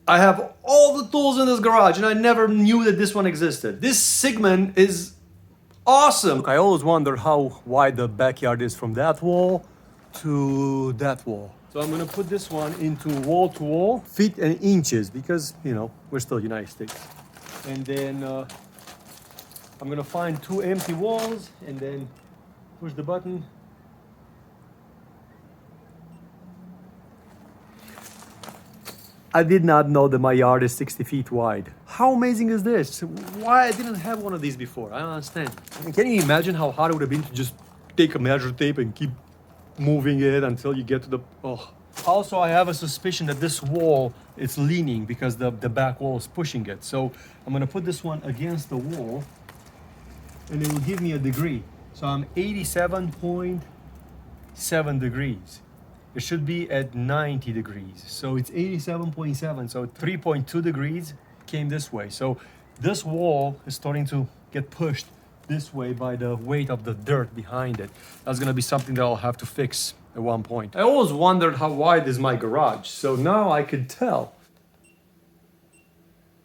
I have all the tools in this garage and I never knew that this one existed. This CIGMAN is awesome. I always wondered how wide the backyard is from that wall to that wall. So I'm gonna put this one into wall to wall, feet and inches, because, you know, we're still United States. And then I'm gonna find 2 empty walls and then push the button. I did not know that my yard is 60 feet wide. How amazing is this? Why I didn't have one of these before? I don't understand. And can you imagine how hard it would have been to just take a measure tape and keep moving it until you get to the... Oh. Also, I have a suspicion that this wall is leaning because the back wall is pushing it. So I'm gonna put this one against the wall and it will give me a degree. So I'm 87.7 degrees. It should be at 90 degrees. So it's 87.7. So 3.2 degrees came this way. So this wall is starting to get pushed this way by the weight of the dirt behind it. That's gonna be something that I'll have to fix at one point. I always wondered how wide is my garage. So now I could tell.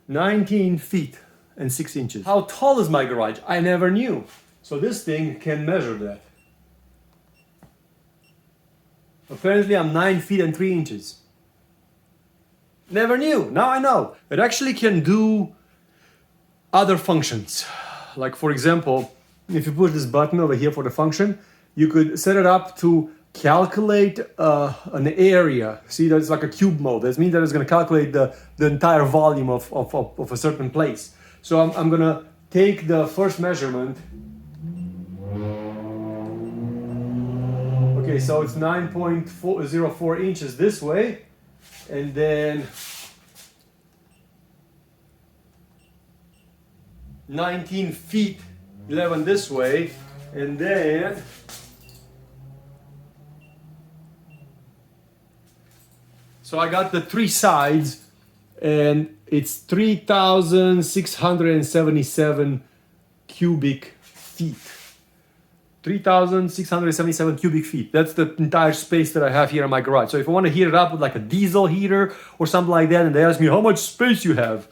19 feet and 6 inches. How tall is my garage? I never knew. So this thing can measure that. Apparently I'm 9 feet and 3 inches. Never knew, now I know. It actually can do other functions. Like for example, if you push this button over here for the function, you could set it up to calculate an area. See, that's like a cube mode. That means that it's gonna calculate the entire volume of a certain place. So I'm gonna take the first measurement. Okay, so it's 9.04 inches this way, and then 19 feet 11 this way, and then so I got the 3 sides, and it's 3,677 cubic feet. 3,677 cubic feet. That's the entire space that I have here in my garage. So if I want to heat it up with like a diesel heater or something like that, and they ask me how much space you have,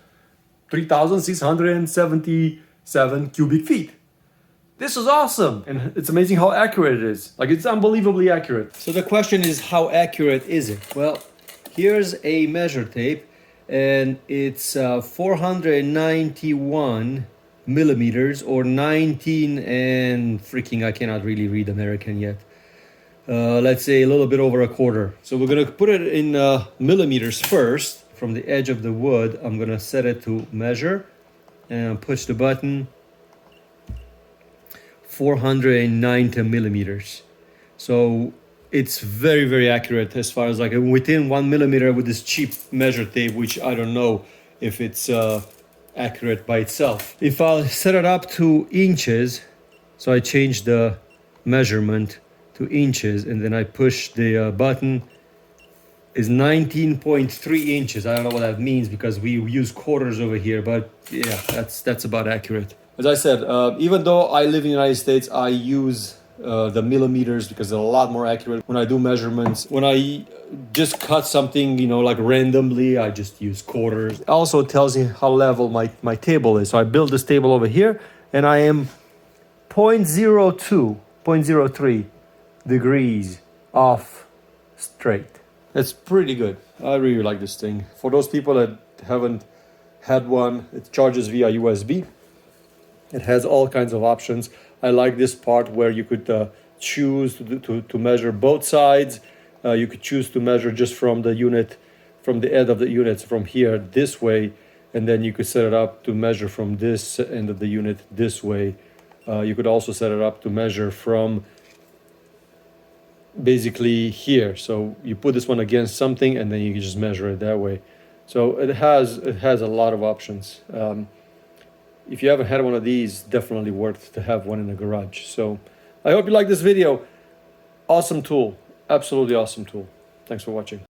3,677 cubic feet. This is awesome. And it's amazing how accurate it is. Like, it's unbelievably accurate. So the question is, how accurate is it? Well, here's a measure tape, and it's 491 millimeters, or 19 and freaking, I cannot really read American yet. Let's say a little bit over a quarter. So we're gonna put it in millimeters first. From the edge of the wood, I'm gonna set it to measure and push the button. 490 millimeters. So it's very, very accurate as far as like within 1 millimeter with this cheap measure tape, which I don't know if it's accurate by itself. If I'll set it up to inches, so I change the measurement to inches and then I push the button, is 19.3 inches. I don't know what that means because we use quarters over here, but yeah, that's about accurate. As I said, even though I live in the United States, I use the millimeters because they're a lot more accurate when I do measurements. When I just cut something, you know, like randomly, I just use quarters. It also tells you how level my table is. So I built this table over here and I am 0.03 degrees off straight. That's pretty good. I really like this thing. For those people that haven't had one, it charges via USB. It has all kinds of options. I like this part where you could choose to measure both sides. You could choose to measure just from the unit, from the end of the unit, from here this way, and then you could set it up to measure from this end of the unit this way. You could also set it up to measure from basically here. So you put this one against something and then you can just measure it that way. So it has a lot of options. If you haven't had one of these, definitely worth to have one in the garage. So I hope you like this video. Awesome tool, absolutely awesome tool. Thanks for watching.